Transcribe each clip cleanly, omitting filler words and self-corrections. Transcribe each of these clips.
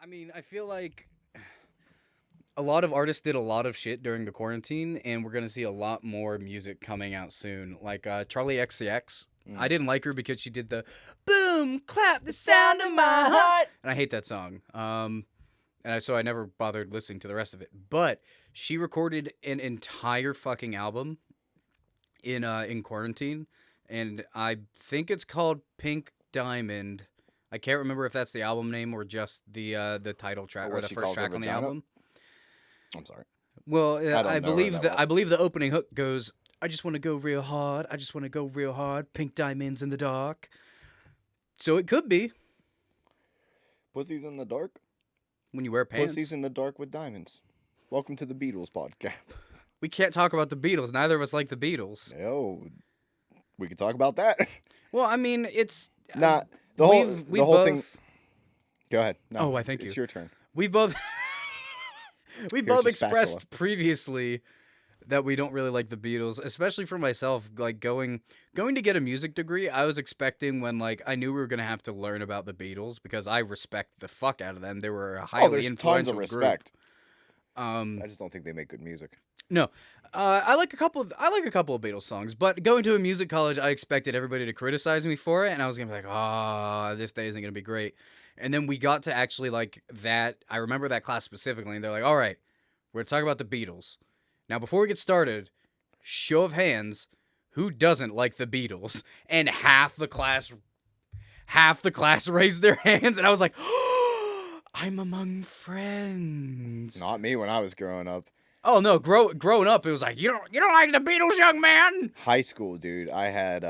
I mean, I feel like a lot of artists did a lot of shit during the quarantine, and we're gonna see a lot more music coming out soon. Like Charlie XCX. I didn't like her because she did the boom clap the sound of my heart, and I hate that song. So I never bothered listening to the rest of it. But she recorded an entire fucking album in quarantine, and I think it's called Pink Diamond. I can't remember if that's the album name or just the title track or the first track on the album. I'm sorry. Well, I don't know her believe that well. I believe the opening hook goes, "I just want to go real hard. I just want to go real hard. Pink diamonds in the dark." So it could be Pussies in the dark? when you wear pants. Pussies in the dark with diamonds. Welcome to the Beatles podcast. We can't talk about the Beatles. Neither of us like the Beatles. No, we could talk about that. Well, I mean, it's Not the whole we the whole both, thing. Go ahead. No, Oh, I thank you. It's your turn. We both we Here's both your expressed spatula. previously that we don't really like the Beatles, especially for myself. Like going to get a music degree, I was expecting when I knew we were gonna have to learn about the Beatles because I respect the fuck out of them. They were a highly There's influential tons of respect. group. I just don't think they make good music. No, I like a couple of Beatles songs, but going to a music college, I expected everybody to criticize me for it, and I was gonna be like, this day isn't gonna be great. And then we got to actually like that. I remember that class specifically, and they're like, all right, we're gonna talk about the Beatles. Now, before we get started, show of hands, who doesn't like the Beatles? And half the class raised their hands, and I was like, I'm among friends. Not me when I was growing up. Oh no, growing up, it was like you don't like the Beatles, young man. High school, dude. I had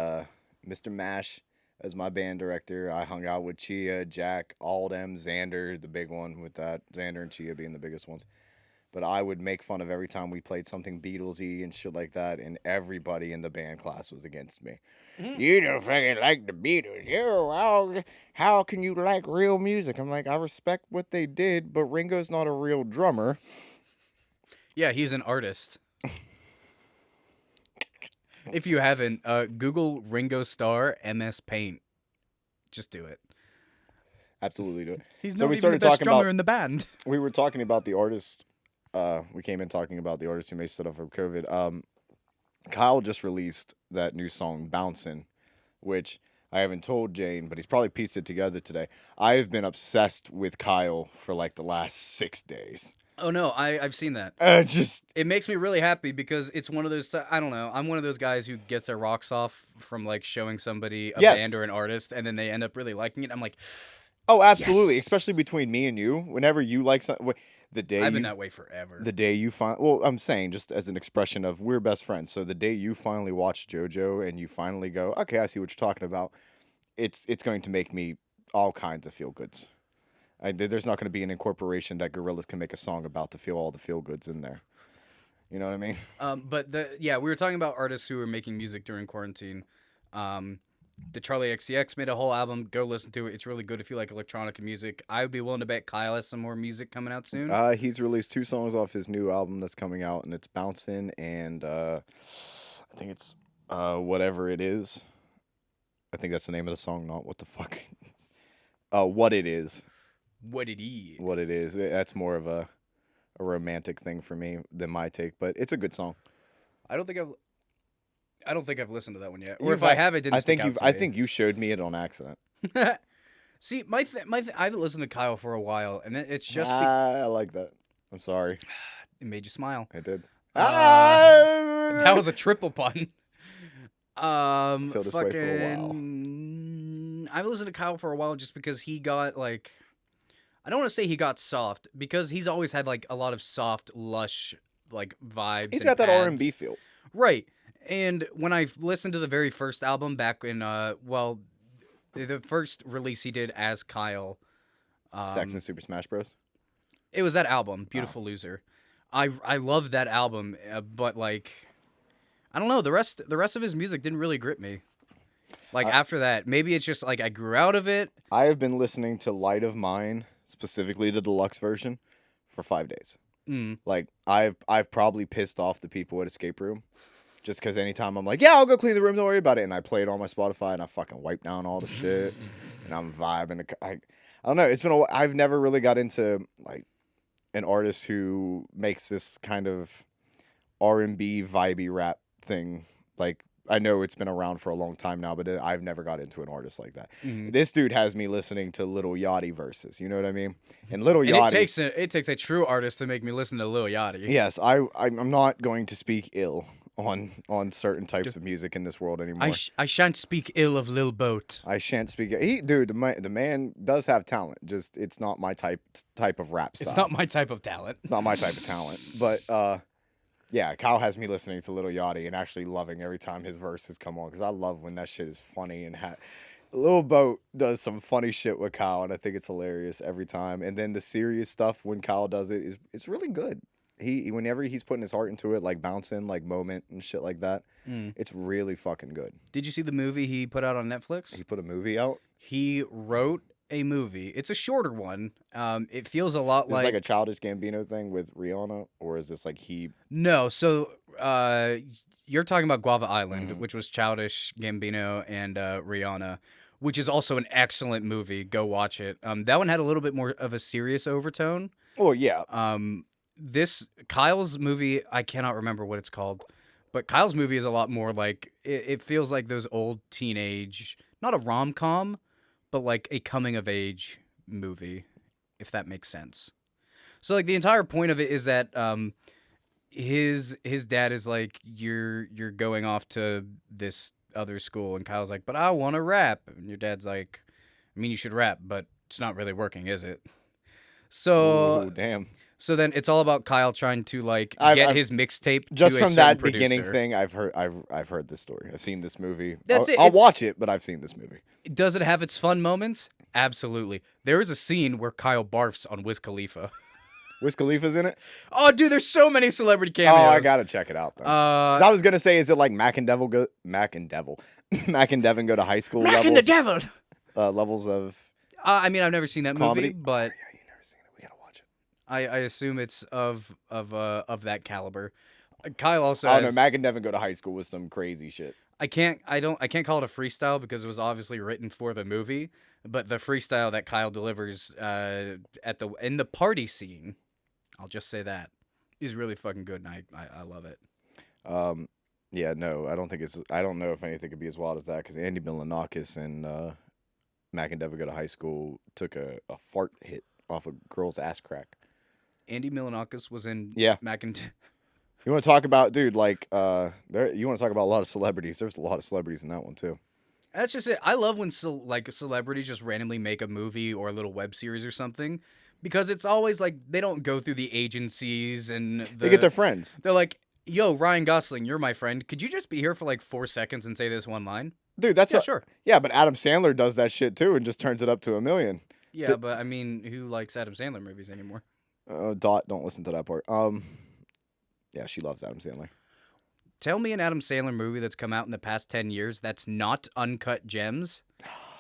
Mr. Mash as my band director. I hung out with Chia, Jack, all them, Xander, the big one with that. Xander and Chia being the biggest ones. But I would make fun of every time we played something Beatlesy and shit like that, and everybody in the band class was against me. You don't fucking like the Beatles. How can you like real music? I'm like, I respect what they did, but Ringo's not a real drummer. Yeah, he's an artist. If you haven't, Google Ringo Starr MS Paint. Just do it. Absolutely do it. He's So not we even started the best talking drummer about- in the band. We were talking about the artist. We came in talking about the artist who made stuff for COVID. Kyle just released that new song, Bouncin', which I haven't told Jane, but he's probably pieced it together today. I have been obsessed with Kyle for like the last 6 days. Oh no, I've seen that. It makes me really happy because it's one of those. I don't know. I'm one of those guys who gets their rocks off from like showing somebody a Yes. band or an artist, and then they end up really liking it. I'm like, Oh, absolutely. Yes. Especially between me and you. Whenever you like something, the day I've been you, that way forever. the day you find, well, I'm saying just as an expression of we're best friends. So the day you finally watch JoJo and you finally go, okay, I see what you're talking about. It's going to make me all kinds of feel goods. There's not going to be an incorporation that Gorillaz can make a song about to feel all the feel goods in there. You know what I mean? But we were talking about artists who were making music during quarantine. The Charlie XCX made a whole album. Go listen to it. It's really good if you like electronic music. I would be willing to bet Kyle has some more music coming out soon. He's released 2 songs off his new album that's coming out, and it's Bouncin' and I think it's Whatever It Is. I think that's the name of the song, not What the Fuck. What It Is. What it is. What It Is. That's more of a romantic thing for me than my take, but it's a good song. I don't think I've listened to that one yet. Or if I have, it didn't stick out to I me. think you showed me it on accident. See, I haven't listened to Kyle for a while, and it's just I like that. I'm sorry. it made you smile. I did. That was a triple pun. Feel this way for a while. I've listened to Kyle for a while just because he got like, I don't want to say he got soft because he's always had like a lot of soft, lush like vibes. He's and got that pads. R&B feel. Right. And when I listened to the very first album back in, the first release he did as Kyle, Sex and Super Smash Bros. it was that album, Beautiful Loser. I loved that album, but like, I don't know, the rest of his music didn't really grip me. Like after that, maybe it's just like I grew out of it. I have been listening to Light of Mine, specifically the deluxe version, for 5 days. Like I've probably pissed off the people at Escape Room. Just because anytime I'm like, yeah, I'll go clean the room, don't worry about it. And I play it on my Spotify and I fucking wipe down all the shit. And I'm vibing. I don't know. It's been I've never really got into like an artist who makes this kind of R&B vibey rap thing. Like I know it's been around for a long time now, but I've never got into an artist like that. Mhm. This dude has me listening to Lil Yachty verses. You know what I mean? And Lil And Yachty. it takes a true artist to make me listen to Lil Yachty. Yes, I'm not going to speak ill on certain types of music in this world anymore. I shan't speak ill of Lil Boat. I shan't speak. Dude, the man does have talent. Just it's not my type of rap style. It's not my type of talent. It's not my type of talent. But yeah, Kyle has me listening to Lil Yachty and actually loving every time his verses come on because I love when that shit is funny and Lil Boat does some funny shit with Kyle and I think it's hilarious every time. And then the serious stuff when Kyle does it is it's really good. Whenever he's putting his heart into it, like bouncing, like moment and shit like that, it's really fucking good. Did you see the movie he put out on Netflix? He put a movie out. He wrote a movie. It's a shorter one. It feels a lot Is it like a Childish Gambino thing with Rihanna, or is this like he? No, so you're talking about Guava Island, which was Childish Gambino and Rihanna, which is also an excellent movie. Go watch it. That one had a little bit more of a serious overtone. Oh yeah. This Kyle's movie, I cannot remember what it's called, but Kyle's movie is a lot more like it feels like those old teenage, not a rom-com, but like a coming of age movie, if that makes sense. So like the entire point of it is that his dad is like, you're going off to this other school, and Kyle's like, but I want to rap, and your dad's like, I mean you should rap, but it's not really working, is it? So Ooh, damn. So then it's all about Kyle trying to like get his mixtape just to from a that certain beginning producer. thing. I've heard this story. I've seen this movie. That's it. I'll watch it, but I've seen this movie. Does it have its fun moments? Absolutely. There is a scene where Kyle barfs on Wiz Khalifa. Wiz Khalifa's in it. Oh, dude, there's so many celebrity cameos. Oh, I gotta check it out then. 'Cause I was gonna say, is it like Mac and Devin go to high school Mac levels? and the Devil. Levels of. I mean, I've never seen that comedy? movie, but Yeah, you never seen it. We gotta watch it. I assume it's of that caliber. Kyle also I don't know. has, Mac and Devin go to high school with some crazy shit. I can't call it a freestyle because it was obviously written for the movie, but the freestyle that Kyle delivers in the party scene, I'll just say that, is really fucking good, and I love it. Yeah, no, I don't think it's. I don't know if anything could be as wild as that because Andy Milonakis and Mac and Devin go to high school took a fart hit off a girl's ass crack. Andy Milonakis was in Mac and. You want to talk about, dude? Like, you want to talk about a lot of celebrities? There's a lot of celebrities in that one too. That's just it. I love when celebrities just randomly make a movie or a little web series or something, because it's always like they don't go through the agencies and They get their friends. They're like, "Yo, Ryan Gosling, you're my friend. Could you just be here for like 4 seconds and say this one line?" Dude, that's sure. Yeah, but Adam Sandler does that shit too and just turns it up to 1 million. Yeah, but I mean, who likes Adam Sandler movies anymore? Don't listen to that part. Yeah, she loves Adam Sandler. Tell me an Adam Sandler movie that's come out in the past 10 years that's not Uncut Gems.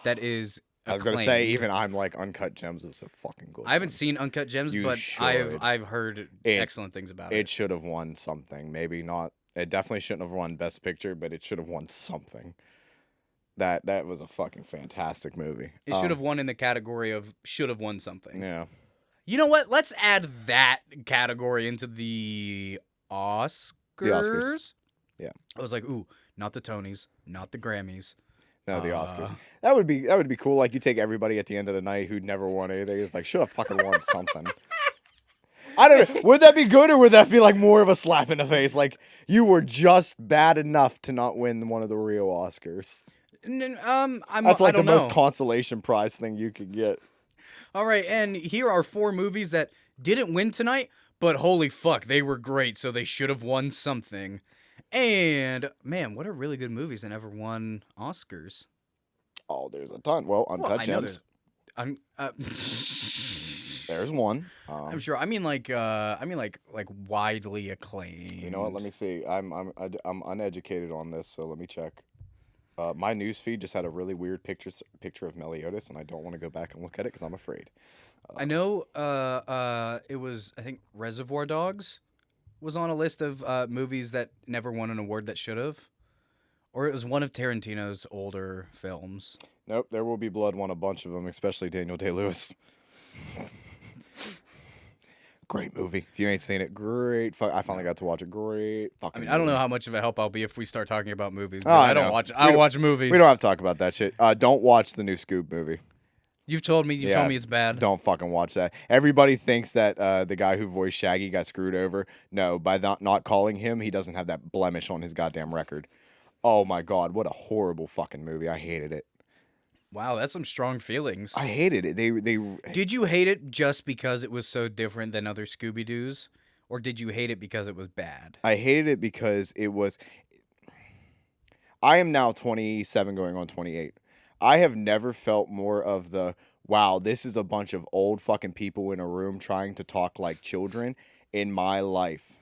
That is I was gonna say, even I'm like, Uncut Gems is a fucking good. I haven't seen Uncut Gems, but should. I've heard excellent things about it. It should have won something. Maybe not. It definitely shouldn't have won Best Picture, but it should have won something. That was a fucking fantastic movie. It should have won in the category of should have won something. Yeah. You know what? Let's add that category into the Oscars. The Oscars. Yeah. I was like, ooh, not the Tonys, not the Grammys. No, the Oscars. That would be cool. Like, you take everybody at the end of the night who'd never won anything. It's like, should have fucking won something. I don't know. Would that be good, or would that be like more of a slap in the face? Like, you were just bad enough to not win one of the real Oscars. That's like the most consolation prize thing you could get. All right, and here are 4 movies that didn't win tonight, but holy fuck, they were great, so they should have won something. And, man, what are really good movies that never won Oscars? Oh, there's a ton. Well, Uncut Gems. There's one. I'm sure. I mean, like widely acclaimed. You know what? Let me see. I'm uneducated on this, so let me check. My newsfeed just had a really weird picture of Meliodas, and I don't want to go back and look at it because I'm afraid. I know. It was, I think, Reservoir Dogs was on a list of movies that never won an award that should have, Or it was one of Tarantino's older films. Nope, There Will Be Blood won a bunch of them, especially Daniel Day-Lewis. Great movie. If you ain't seen it, great. I finally got to watch it. Great fucking I mean, I don't know movie. how much of a help I'll be if we start talking about movies. But Oh, I I don't know. watch. I don't watch movies. We don't have to talk about that shit. Don't watch the new Scoob movie. You've told me. You've told me it's bad. Don't fucking watch that. Everybody thinks that the guy who voiced Shaggy got screwed over. No, by not calling him, he doesn't have that blemish on his goddamn record. Oh my god, what a horrible fucking movie. I hated it. Wow, that's some strong feelings. I hated it. They Did you hate it just because it was so different than other Scooby Doos, or did you hate it because it was bad? I hated it because it was. I am now 27 going on 28. I have never felt more of the, wow, this is a bunch of old fucking people in a room trying to talk like children in my life.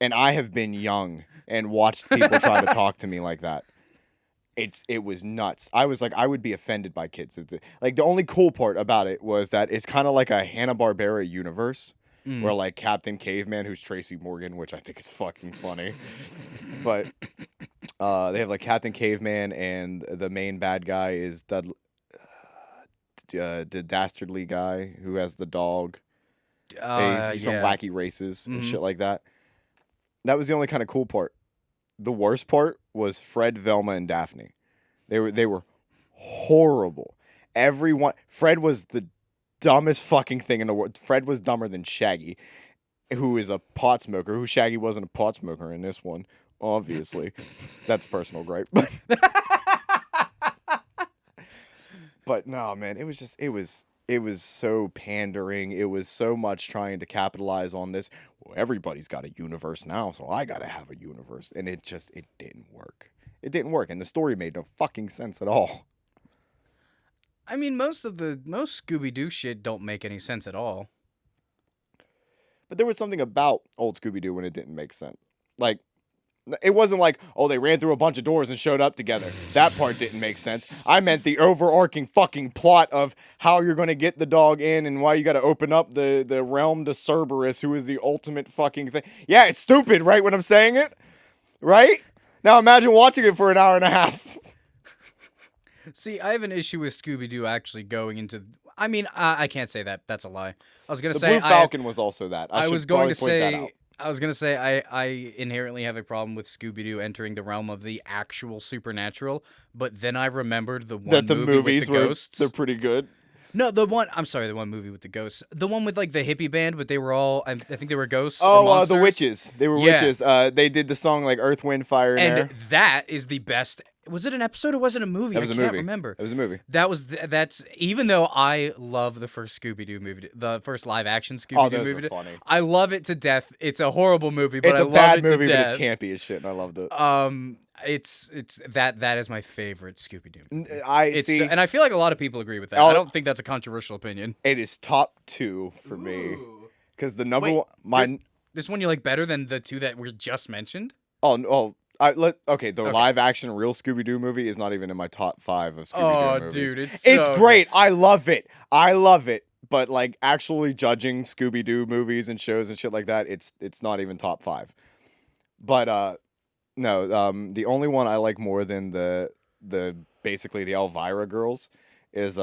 And I have been young and watched people try to talk to me like that. It was nuts. I was like, I would be offended by kids. Like, the only cool part about it was that it's kind of like a Hanna-Barbera universe. Where, like, Captain Caveman, who's Tracy Morgan, which I think is fucking funny. But they have, like, Captain Caveman, and the main bad guy is the dastardly guy who has the dog. He's from Wacky Races and shit like that. That was the only kind of cool part. The worst part was Fred, Velma, and Daphne. They were horrible. Fred was the dumbest fucking thing in the world. Fred was dumber than Shaggy, who is a pot smoker. Who Shaggy wasn't a pot smoker in this one, obviously. That's personal gripe. But no, man, it was so pandering. It was so much trying to capitalize on this. Well, everybody's got a universe now, so I gotta have a universe. And it didn't work. It didn't work, and the story made no fucking sense at all. I mean, most Scooby Doo shit don't make any sense at all. But there was something about old Scooby Doo when it didn't make sense. Like, it wasn't like, oh, they ran through a bunch of doors and showed up together. That part didn't make sense. I meant the overarching fucking plot of how you're going to get the dog in and why you got to open up the realm to Cerberus, who is the ultimate fucking thing. Yeah, it's stupid, right, when I'm saying it? Right? Now imagine watching it for an hour and a half. See, I have an issue with Scooby Doo actually going into. I mean, I can't say that. That's a lie. I was gonna say the Blue Falcon was also that. I was going to say. I was gonna say I inherently have a problem with Scooby Doo entering the realm of the actual supernatural, but then I remembered the one movie with the ghosts. They're pretty good. No, the one movie with the ghosts. The one with like the hippie band, but they were all. I think they were ghosts. Oh, the witches. They were witches. They did the song like Earth, Wind, Fire, and Air. That is the best. Was it an episode or was it a movie? I can't remember. It was a movie. That's even though I love the first Scooby Doo movie, the first live action Scooby Doo movie. Funny. I love it to death. It's a horrible movie, but it's I a love bad it movie, to death. but it's campy as shit, and I loved it. It's that is my favorite Scooby Doo. See, and I feel like a lot of people agree with that. I don't think that's a controversial opinion. It is top 2 for me because the number one, this one you like better than the two that we just mentioned. The live action real Scooby Doo movie is not even in my top 5 of Scooby Doo movies. Dude, it's great. I love it. But like actually judging Scooby Doo movies and shows and shit like that, it's not even top 5. But no, the only one I like more than the basically the Elvira girls is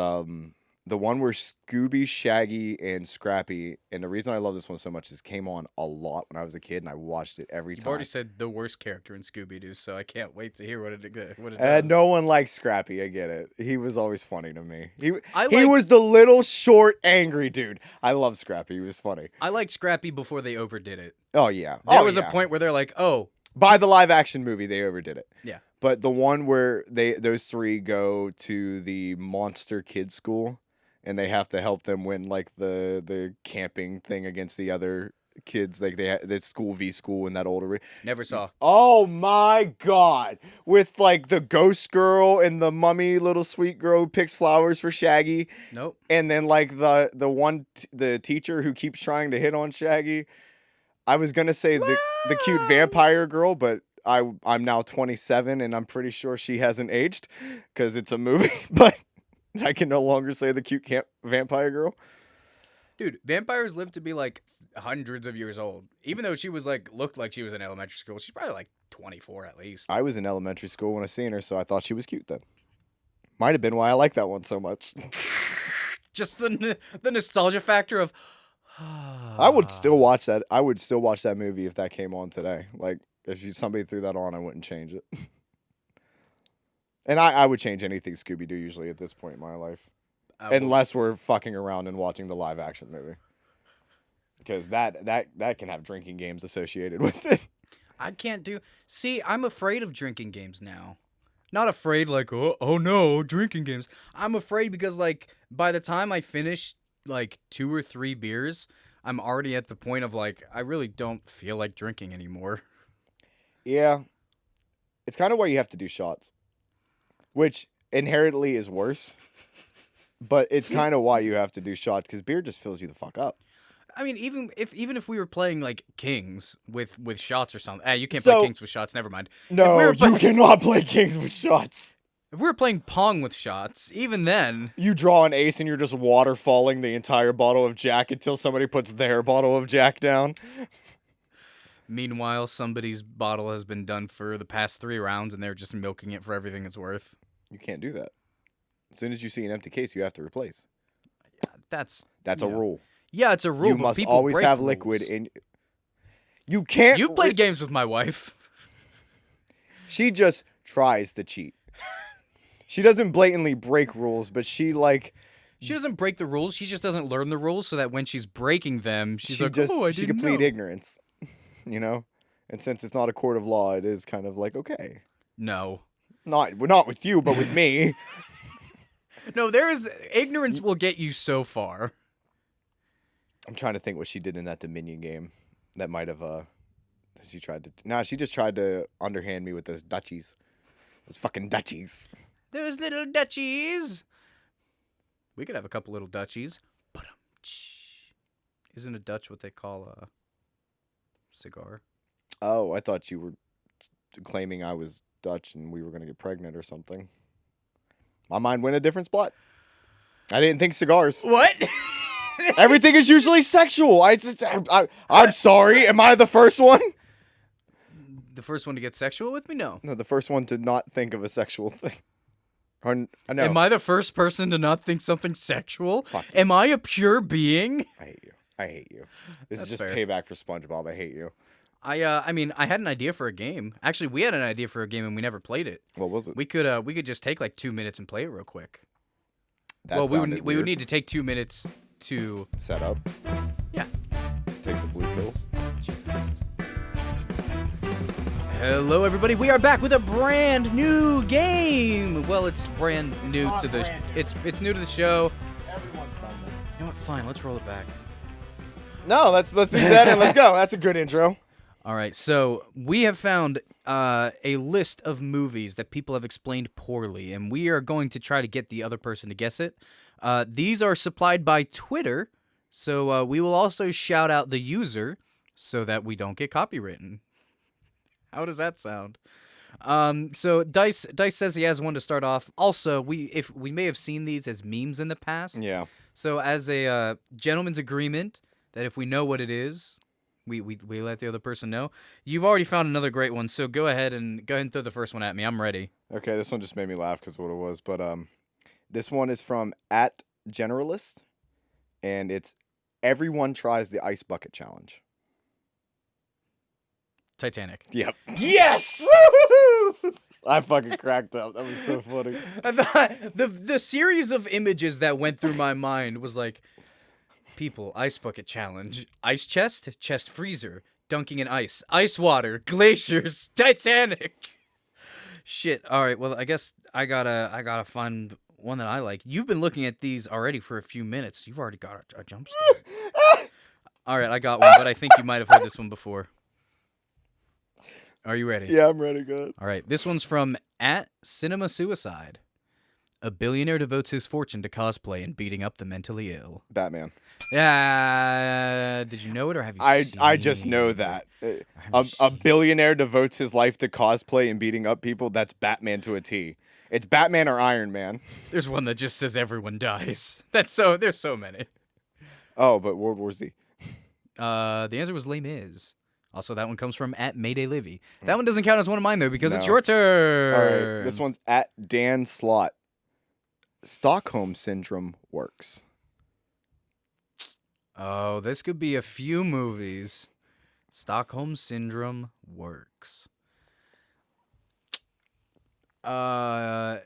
the one where Scooby, Shaggy, and Scrappy, and the reason I love this one so much is it came on a lot when I was a kid, and I watched it every time. You've already said the worst character in Scooby Doo, so I can't wait to hear what it does. No one likes Scrappy. I get it. He was always funny to me. He was the little short angry dude. I love Scrappy. He was funny. I liked Scrappy before they overdid it. Oh yeah. There was a point where they're like, oh. By the live action movie, they overdid it. Yeah. But the one where those three go to the monster kid school. And they have to help them win like the camping thing against the other kids. Like it's school v school in that older. Never saw. Oh my god! With like the ghost girl and the mummy little sweet girl who picks flowers for Shaggy. Nope. And then like the teacher who keeps trying to hit on Shaggy. I was gonna say the cute vampire girl, but I'm now 27 and I'm pretty sure she hasn't aged because it's a movie, but. I can no longer say the cute vampire girl. Dude, vampires live to be like hundreds of years old. Even though she was like looked like she was in elementary school, she's probably like 24 at least. I was in elementary school when I seen her, so I thought she was cute then. Might have been why I like that one so much. Just the nostalgia factor of. I would still watch that. I would still watch that movie if that came on today. Like, if somebody threw that on, I wouldn't change it. And I would change anything Scooby Doo usually at this point in my life. Unless we're fucking around and watching the live action movie. Because that can have drinking games associated with it. I can't do. See, I'm afraid of drinking games now. Not afraid like, oh no, drinking games. I'm afraid because, like, by the time I finish, like, 2 or 3 beers, I'm already at the point of, like, I really don't feel like drinking anymore. Yeah. It's kind of why you have to do shots. Which inherently is worse. But it's kind of why you have to do shots, because beer just fills you the fuck up. I mean, even if we were playing, like, Kings with shots or something. You can't play Kings with shots, never mind. No, you cannot play Kings with shots. If we were playing Pong with shots, even then... You draw an ace and you're just waterfalling the entire bottle of Jack until somebody puts their bottle of Jack down. Meanwhile, somebody's bottle has been done for the past 3 rounds and they're just milking it for everything it's worth. You can't do that. As soon as you see an empty case, you have to replace. That's a rule. Yeah, it's a rule. You must always have rules. liquid in. You can't. You've played games with my wife. She just tries to cheat. She doesn't blatantly break rules, but she doesn't break the rules. She just doesn't learn the rules, so that when she's breaking them, she's like, just, "Oh, I she didn't can plead know." ignorance, you know. And since it's not a court of law, it is kind of like okay. No. Not with you, but with me. No, ignorance will get you so far. I'm trying to think what she did in that Dominion game that might have she just tried to underhand me with those Dutchies. Those fucking Dutchies. Those little Dutchies. We could have a couple little Dutchies. But isn't a Dutch what they call a cigar? Oh, I thought you were claiming I was Dutch and we were going to get pregnant or something. My mind went a different spot. I didn't think cigars. What? Everything is usually sexual. I'm sorry. Am I the first one? The first one to get sexual with me? No. No, the first one to not think of a sexual thing. No. Am I the first person to not think something sexual? Fuck you. Am I a pure being? I hate you. This That's is just fair. payback for SpongeBob. I hate you. I mean, I had an idea for a game. Actually, we had an idea for a game and we never played it. What was it? We could just take like 2 minutes and play it real quick. That we would need to take 2 minutes to set up. Yeah. Take the blue pills. Hello, everybody. We are back with a brand new game. Well, it's brand new to the. It's new to the show. Everyone's done this. You know what? Fine. Let's roll it back. No, let's do that and let's go. That's a good intro. All right. So we have found a list of movies that people have explained poorly, and we are going to try to get the other person to guess it. These are supplied by Twitter, so we will also shout out the user so that we don't get copywritten. How does that sound? So Dice says he has one to start off. Also, we may have seen these as memes in the past. Yeah. So as a gentleman's agreement that if we know what it is, we let the other person know. You've already found another great one, so go ahead and throw the first one at me. I'm ready. Okay, this one just made me laugh because what it was, but this one is from @Generalist, and it's everyone tries the ice bucket challenge. Titanic. Yep. Yes! I fucking cracked up. That was so funny. I thought the series of images that went through my mind was like, people, ice bucket challenge, ice chest freezer, dunking in ice water, glaciers, Titanic. Shit. All right. Well, I guess I gotta find one that I like. You've been looking at these already for a few minutes. You've already got a jump start. All right, I got one, but I think you might have heard this one before. Are you ready? Yeah, I'm ready. Good. All right. This one's from @CinemaSuicide. A billionaire devotes his fortune to cosplay and beating up the mentally ill. Batman. Yeah. Did you know it or have you seen I just know that. A billionaire devotes his life to cosplay and beating up people. That's Batman to a T. It's Batman or Iron Man. There's one that just says everyone dies. There's so many. Oh, but World War Z. The answer was Les Mis. Also, that one comes from at Mayday Livy. That one doesn't count as one of mine, though, because it's No. your turn. All right, this one's at Dan Slot. Stockholm Syndrome works. Oh, this could be a few movies. Stockholm Syndrome works. No,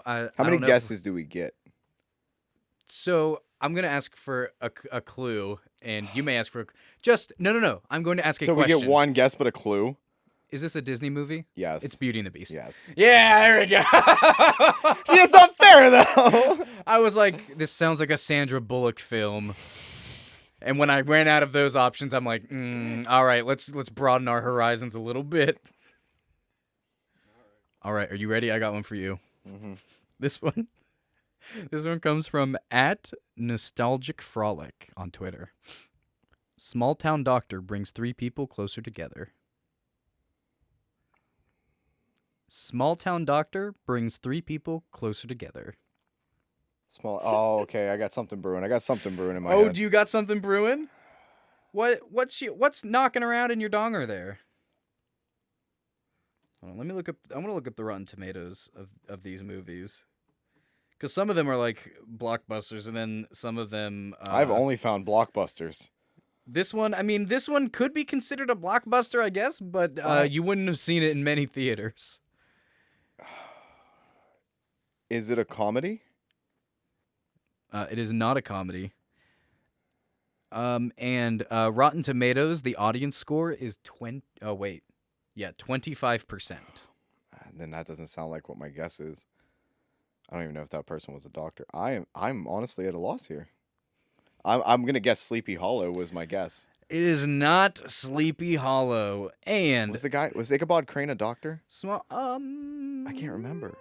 How many guesses do we get? So I'm gonna ask for a clue, and you may ask for just no. I'm going to ask a question. So we get one guess, but a clue. Is this a Disney movie? Yes. It's Beauty and the Beast. Yes. Yeah, there we go. See, it's not fair though. I was like, this sounds like a Sandra Bullock film. And when I ran out of those options, I'm like, all right, let's broaden our horizons a little bit. All right, are you ready? I got one for you. Mm-hmm. This one comes from at Nostalgic Frolic on Twitter. Small town doctor brings 3 people closer together. Small town doctor brings 3 people closer together. Oh, okay. I got something brewing. in my head. Oh, do you got something brewing? What's knocking around in your donger there? Hold on, let me look up. I want to look up the Rotten Tomatoes of these movies, because some of them are like blockbusters, and then some of them. I've only found blockbusters. This one could be considered a blockbuster, I guess, but you wouldn't have seen it in many theaters. Is it a comedy? It is not a comedy. And Rotten Tomatoes, the audience score is 25%. Then that doesn't sound like what my guess is. I don't even know if that person was a doctor. I'm honestly at a loss here. I'm gonna guess Sleepy Hollow was my guess. It is not Sleepy Hollow. And Was Ichabod Crane a doctor? small I can't remember.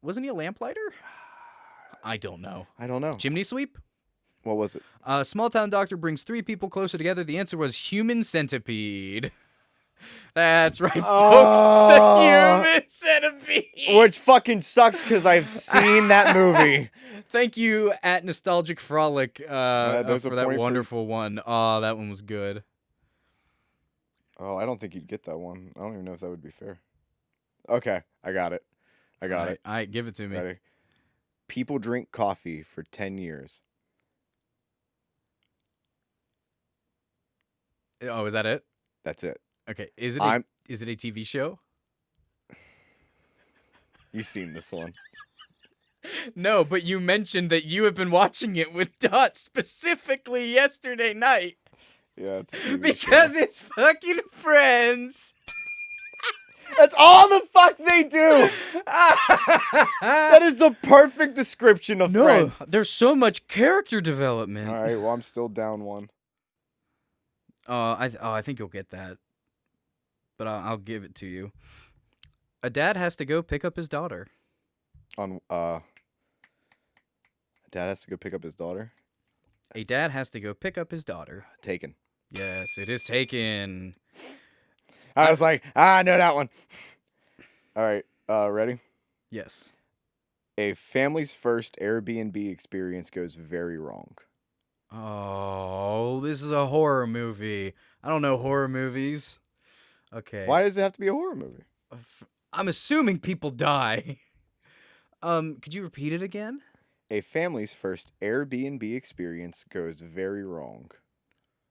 Wasn't he a lamplighter? I don't know. Chimney sweep? What was it? Small town doctor brings 3 people closer together. The answer was human centipede. That's right, folks. The human centipede. Which fucking sucks because I've seen that movie. Thank you at Nostalgic Frolic for that point wonderful one. Oh, that one was good. Oh, I don't think you'd get that one. I don't even know if that would be fair. Okay, I got it. All right, give it to me. Ready? People drink coffee for 10 years. Oh, is that it? That's it. Okay, is it a TV show? You've seen this one. No, but you mentioned that you have been watching it with Dot specifically yesterday night. Yeah, it's a TV because show. it's fucking Friends. That's all the fuck they do. That is the perfect description of Friends. There's so much character development. All right, well, I'm still down 1. I think you'll get that, but I'll give it to you. A dad has to go pick up his daughter. Dad has to go pick up his daughter. A dad has to go pick up his daughter. Taken. Yes, it is Taken. I was like, I know that one. All right, ready? Yes. A family's first Airbnb experience goes very wrong. Oh, this is a horror movie. I don't know horror movies. Okay. Why does it have to be a horror movie? I'm assuming people die. Could you repeat it again? A family's first Airbnb experience goes very wrong.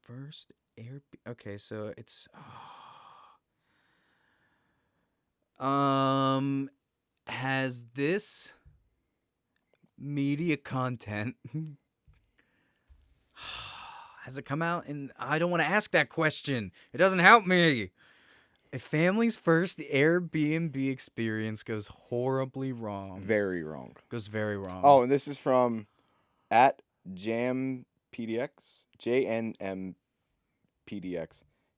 First Airbnb. Okay, so it's. Has this media content has it come out? And I don't want to ask that question. It doesn't help me. A family's first Airbnb experience goes horribly wrong. Very wrong. Goes very wrong. Oh, and this is from at JamPDX, JNMPDX.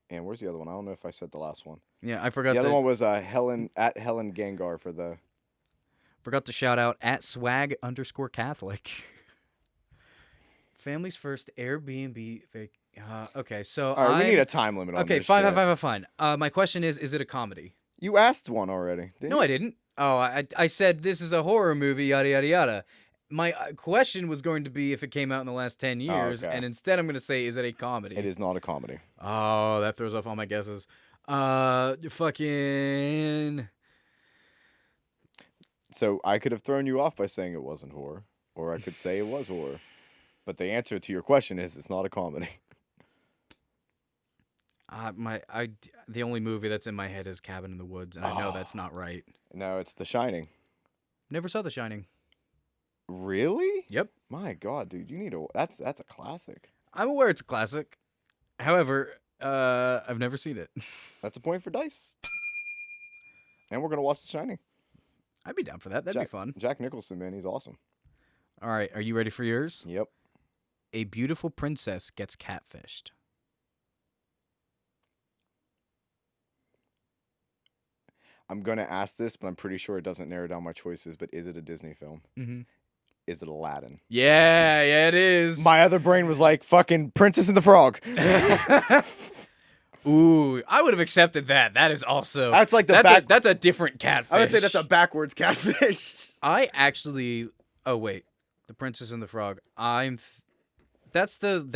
And where's the other one? I don't know if I said the last one. Yeah, I forgot. The other one was Helen Gengar for the. Forgot to shout out at swag_Catholic. Family's first Airbnb. Okay, so all right, we need a time limit on okay, this fine. My question is it a comedy? You asked one already, didn't No, you? I didn't. Oh, I said this is a horror movie, yada, yada, yada. My question was going to be if it came out in the last 10 years, okay. and instead I'm going to say, is it a comedy? It is not a comedy. Oh, that throws off all my guesses. Fucking. So I could have thrown you off by saying it wasn't horror, or I could say it was horror. But the answer to your question is it's not a comedy. The only movie that's in my head is Cabin in the Woods, and I know that's not right. No, it's The Shining. Never saw The Shining. Really? Yep. My God, dude, you need to. That's a classic. I'm aware it's a classic. However, I've never seen it. That's a point for Dice. And we're gonna watch The Shining. I'd be down for that. That'd be fun. Jack Nicholson, man, he's awesome. All right, are you ready for yours? Yep. A beautiful princess gets catfished. I'm gonna ask this, but I'm pretty sure it doesn't narrow down my choices. But is it a Disney film? Mm-hmm. Is it Aladdin? Yeah, it is. My other brain was like fucking Princess and the Frog. Ooh, I would have accepted that. That is also That's like that's a different catfish. I would say that's a backwards catfish. I actually. Oh wait, The Princess and the Frog. That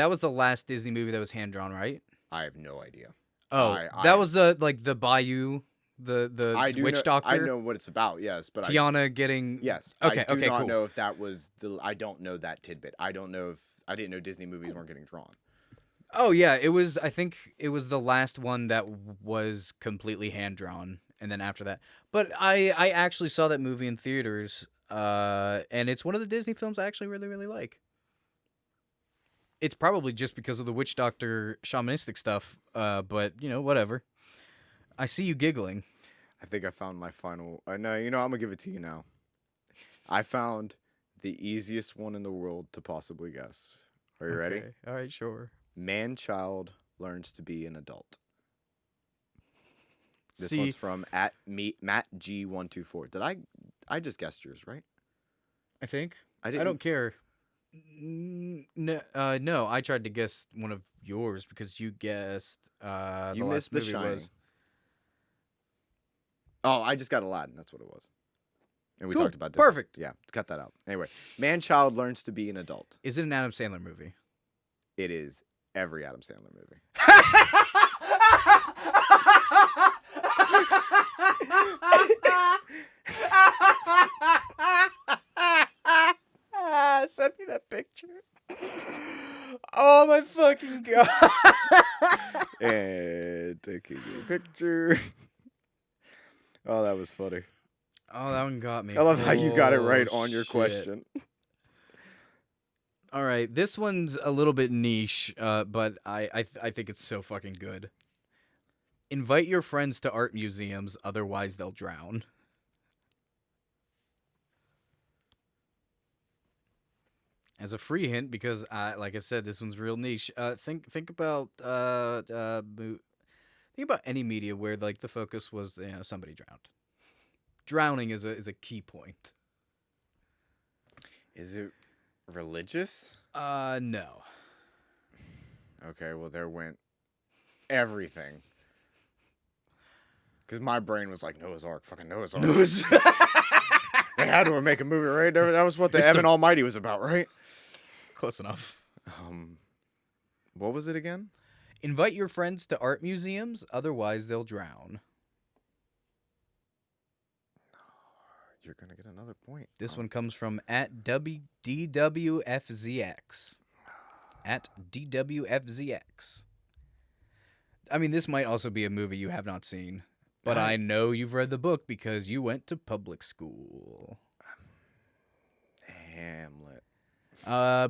was the last Disney movie that was hand drawn, right? I have no idea. Oh, that was the Bayou, the witch doctor. I know what it's about. Yes, but Tiana getting. Yes. Okay. I do not cool. know if that was. I don't know that tidbit. I don't know if I didn't know Disney movies weren't getting drawn. Oh yeah, it was. I think it was the last one that was completely hand drawn, and then after that. But I actually saw that movie in theaters, and it's one of the Disney films I actually really really like. It's probably just because of the witch doctor shamanistic stuff, but whatever. I see you giggling. I think I found my final. No, I'm gonna give it to you now. I found the easiest one in the world to possibly guess. Are you ready? All right, sure. Man-child learns to be an adult. This one's from Matt G124. Did I just guessed yours, right? I think. I don't care. No, I tried to guess one of yours because you guessed you missed The Shining. Oh, I just got Aladdin. That's what it was. And we talked about this. Perfect. Yeah, cut that out. Anyway, man-child learns to be an adult. Is it an Adam Sandler movie? It is every Adam Sandler movie. Send me that picture. Oh my fucking god. And taking a picture. Oh, that was funny. Oh, that one got me. I love how you got it right on your shit. question. All right, this one's a little bit niche, but I think it's so fucking good. Invite your friends to art museums, otherwise they'll drown. As a free hint, because like I said, this one's real niche. Think about any media where like the focus was somebody drowned. Drowning is a key point. Is it religious? No. Okay, well there went everything. Because my brain was like Noah's Ark, fucking Noah's Ark. They had to make a movie, right? That was what the Evan Almighty was about, right? Close enough. What was it again? Invite your friends to art museums, otherwise they'll drown. You're gonna get another point. This one comes from at DWFZX. At DWFZX. I mean, this might also be a movie you have not seen, but I know you've read the book because you went to public school. Hamlet.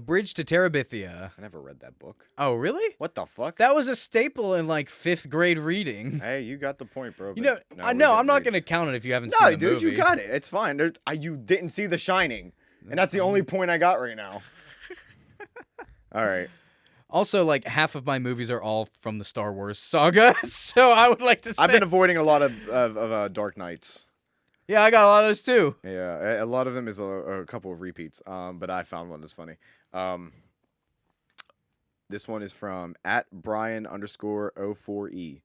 Bridge to Terabithia. I never read that book. Oh, really? What the fuck? That was a staple in like 5th grade reading. Hey, you got the point, bro. You know, I'm not gonna count it if you haven't seen the movie. No, dude, you got it. It's fine. You didn't see The Shining, and that's the only point I got right now. All right. Also, like half of my movies are all from the Star Wars saga, so I would like to say I've been avoiding a lot of Dark Knights. Yeah, I got a lot of those too. Yeah, a lot of them is a couple of repeats. But I found one that's funny. This one is from at Brian_04E.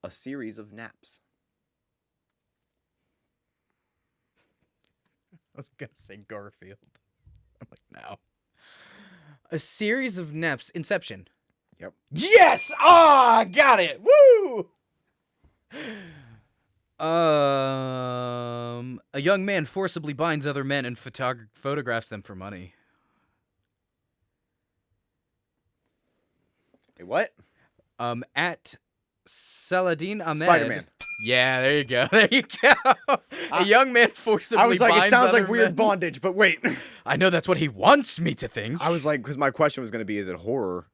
A series of naps. I was gonna say Garfield. I'm like, no. A series of naps. Inception. Yep. Yes! Ah, got it. Woo! A young man forcibly binds other men and photographs them for money. Hey, what? At Saladin Ahmed. Spider-Man. Yeah, there you go. There you go. A young man forcibly I was like, binds it sounds other like weird men. bondage, but wait. I know that's what he wants me to think. I was like, because my question was going to be, is it horror?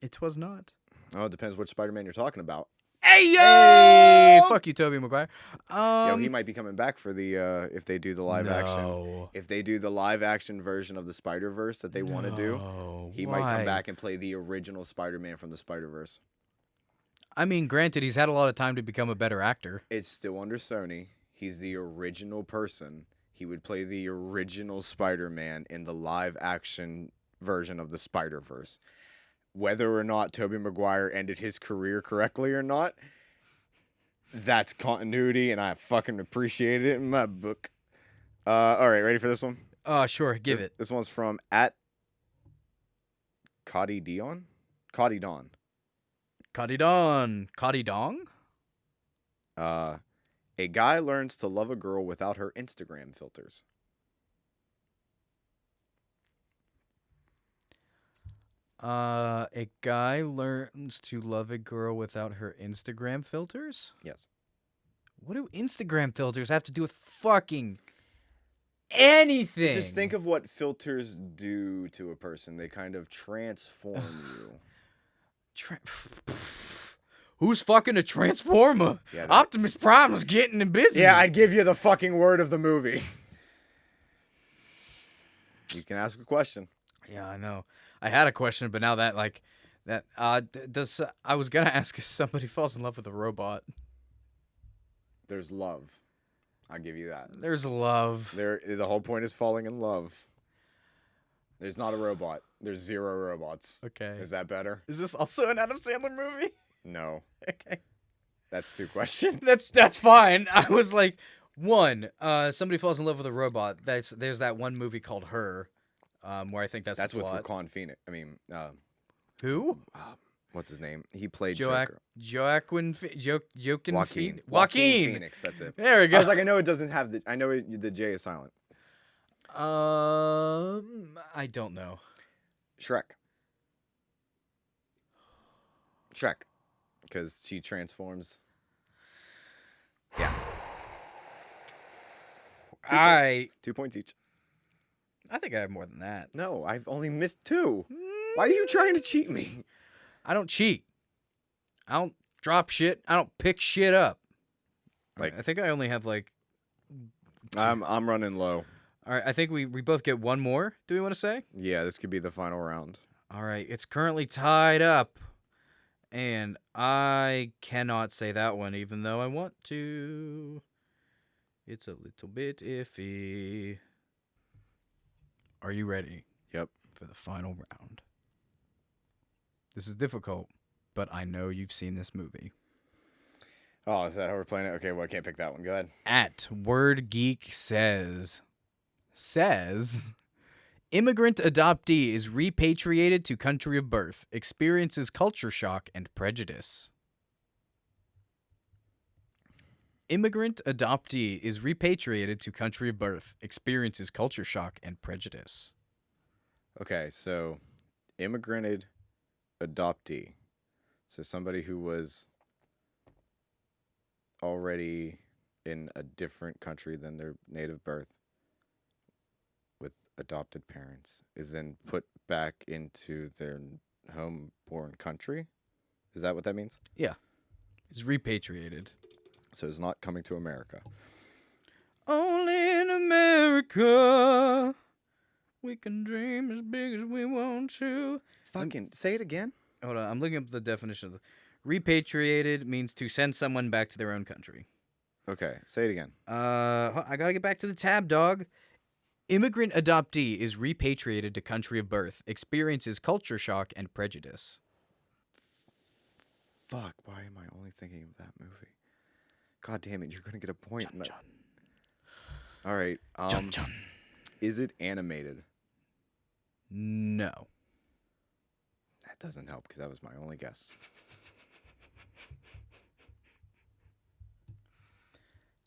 It was not. Oh, it depends which Spider-Man you're talking about. Hey, yo! Hey! Fuck you, Tobey Maguire. Yo, he might be coming back for the, if they do the live action. No. If they do the live action version of the Spider-Verse that they want to do, he might come back and play the original Spider-Man from the Spider-Verse. I mean, granted, he's had a lot of time to become a better actor. It's still under Sony. He's the original person. He would play the original Spider-Man in the live action version of the Spider-Verse. Whether or not Tobey Maguire ended his career correctly or not, that's continuity, and I fucking appreciate it in my book. All right, ready for this one? Sure, give it. This one's from at Cody Dion? Cody Don. Cody Dong? A guy learns to love a girl without her Instagram filters. A guy learns to love a girl without her Instagram filters? Yes. What do Instagram filters have to do with fucking anything? Just think of what filters do to a person. They kind of transform you. Who's fucking a transformer? Yeah, Optimus Prime is getting busy. Yeah, I'd give you the fucking word of the movie. You can ask a question. Yeah, I know. I had a question, but now that I was gonna ask if somebody falls in love with a robot. There's love. I'll give you that. There's love. The whole point is falling in love. There's not a robot. There's 0 robots. Okay. Is that better? Is this also an Adam Sandler movie? No. Okay. That's 2 questions. That's fine. I was like, one, somebody falls in love with a robot. There's that one movie called Her, where I think that's the with plot. Joaquin Phoenix. I mean, Who? what's his name? He played Joaquin Joaquin Joaquin. Phoenix. That's it. There we go. I was like, I know it doesn't have I know the J is silent. I don't know. Shrek. Because she transforms. Yeah. 2 points each. I think I have more than that. No, I've only missed 2. Why are you trying to cheat me? I don't cheat. I don't drop shit. I don't pick shit up. Like, I think I only have like. I'm running low. All right, I think we both get one more. Do we want to say? Yeah, this could be the final round. All right, it's currently tied up, and I cannot say that one, even though I want to. It's a little bit iffy. Are you ready? Yep. For the final round. This is difficult, but I know you've seen this movie. Oh, is that how we're playing it? Okay, well, I can't pick that one. Go ahead. At Word Geek says, immigrant adoptee is repatriated to country of birth, experiences culture shock and prejudice. Immigrant adoptee is repatriated to country of birth, experiences culture shock and prejudice. Okay, so immigrated adoptee. So somebody who was already in a different country than their native birth with adopted parents is then put back into their home-born country? Is that what that means? Yeah. It's repatriated. So it's not coming to America. Only in America we can dream as big as we want to. Fucking say it again. Hold on, I'm looking up the definition of repatriated means to send someone back to their own country. Okay, say it again. I gotta get back to the tab, dog. Immigrant adoptee is repatriated to country of birth, experiences culture shock and prejudice. Fuck, why am I only thinking of that movie? God damn it, you're gonna get a point. Chun, chun. All right. Chun, chun. Is it animated? No. That doesn't help because that was my only guess.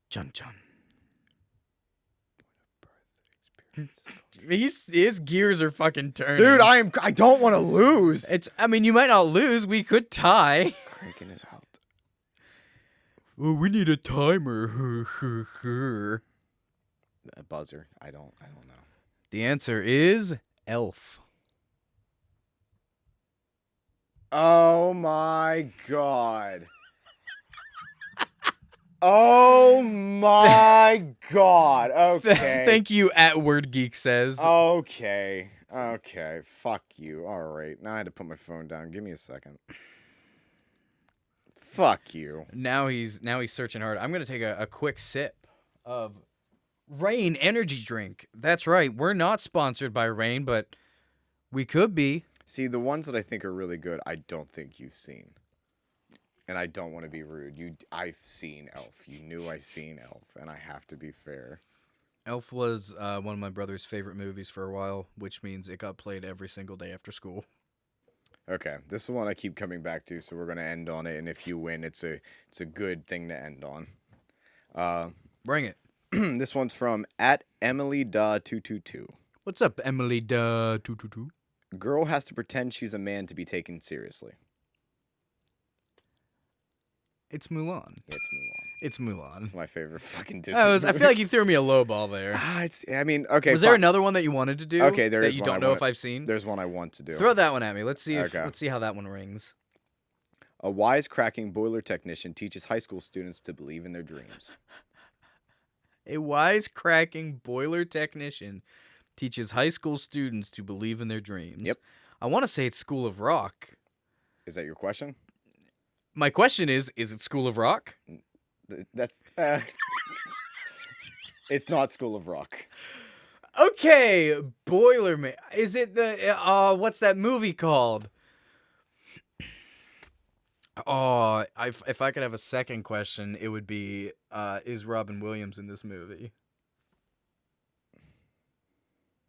Chun Chun. His gears are fucking turning. Dude, I don't want to lose. I mean, you might not lose. We could tie. Cranking it out. Oh, we need a timer. A buzzer. I don't know. The answer is Elf. Oh my god. Oh my god. Okay. Thank you, at Word Geek says. Okay. Fuck you. All right. Now I had to put my phone down. Give me a second. Fuck you. Now he's searching hard. I'm gonna take a quick sip of Rain energy drink. That's right. We're not sponsored by Rain, but we could be. See, the ones that I think are really good, I don't think you've seen. And I don't want to be rude. I've seen Elf. You knew I seen Elf, and I have to be fair. Elf was one of my brother's favorite movies for a while, which means it got played every single day after school. Okay, this is one I keep coming back to, so we're gonna end on it. And if you win, it's a good thing to end on. Bring it. This one's from @EmilyDa222. What's up, Emily Da 222? Girl has to pretend she's a man to be taken seriously. It's Mulan. Yeah, It's Mulan. it's my favorite fucking Disney. I feel like you threw me a low ball there. Okay. Was there another one that you wanted to do? Okay, there that is you one don't know if I've seen. There's one I want to do. Throw that one at me. Let's see Okay. let's see how that one rings. A wisecracking boiler technician teaches high school students to believe in their dreams. A wisecracking boiler technician teaches high school students to believe in their dreams. Yep. I want to say it's School of Rock. Is that your question? My question is it School of Rock? That's. It's not School of Rock. Okay, Boilerman. Is it the what's that movie called? Oh, if I could have a second question, it would be is Robin Williams in this movie?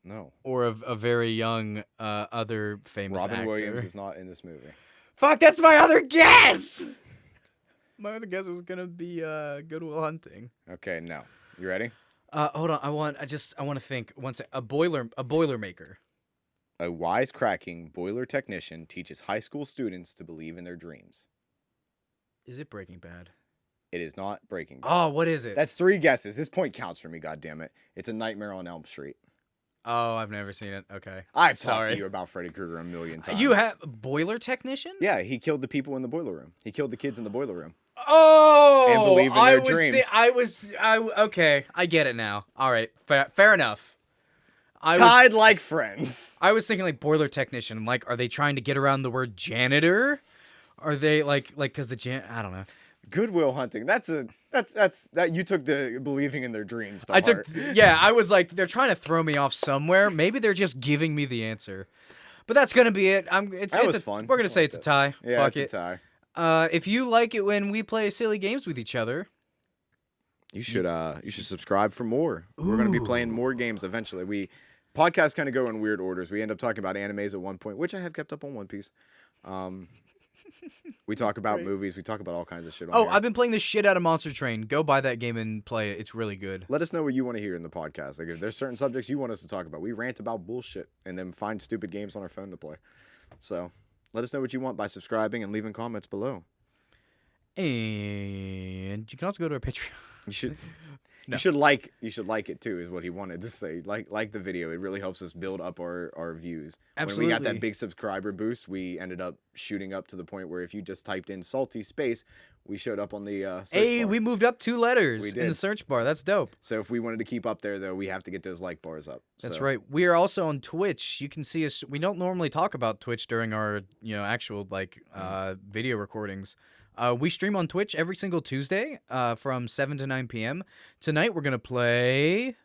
No. Or a very young other famous Robin actor. Williams is not in this movie. Fuck, that's my other guess. My other guess was gonna be Good Will Hunting. Okay, no. You ready? Hold on. I want to think. A boiler maker. A wisecracking boiler technician teaches high school students to believe in their dreams. Is it Breaking Bad? It is not Breaking Bad. Oh, what is it? That's 3 guesses. This point counts for me, goddammit. It's A Nightmare on Elm Street. Oh, I've never seen it. Okay. I've talked to you about Freddy Krueger a million times. You have boiler technician? Yeah, he killed the people in the boiler room. He killed the kids in the boiler room. Oh, and believe in their dreams. Okay, I get it now. All right, fair enough. Tied like friends. I was thinking like boiler technician. Like, are they trying to get around the word janitor? Are they like because I don't know. Good Will Hunting. That's you took the believing in their dreams to I heart. I was like, they're trying to throw me off somewhere. Maybe they're just giving me the answer. But that's gonna be it. That was fun. We're gonna say it's a tie. Yeah, Fuck it's it. a tie. If you like it when we play silly games with each other, you should subscribe for more. We're gonna be playing more games eventually. Podcasts kind of go in weird orders. We end up talking about animes at one point, which I have kept up on One Piece. We talk about movies. We talk about all kinds of shit. On here. I've been playing the shit out of Monster Train. Go buy that game and play it. It's really good. Let us know what you want to hear in the podcast. Like if there's certain subjects you want us to talk about, we rant about bullshit and then find stupid games on our phone to play. So let us know what you want by subscribing and leaving comments below. And you can also go to our Patreon. You should. No. You should like it too, is what he wanted to say. Like the video. It really helps us build up our views. Absolutely. When we got that big subscriber boost, we ended up shooting up to the point where if you just typed in salty space, we showed up on the search bar. We moved up 2 letters We did. in the search bar. That's dope. So if we wanted to keep up there, though, we have to get those like bars up. That's So, right. We are also on Twitch. You can see us. We don't normally talk about Twitch during our actual video recordings. We stream on Twitch every single Tuesday from 7 to 9 p.m. Tonight we're going to play...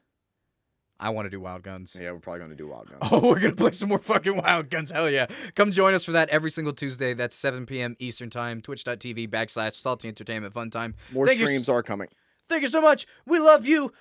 I want to do Wild Guns. Yeah, we're probably going to do Wild Guns. Oh, we're going to play some more fucking Wild Guns. Hell yeah. Come join us for that every single Tuesday. That's 7 p.m. Eastern Time. Twitch.tv/Salty Entertainment Fun Time. More streams are coming. Thank you so much. We love you.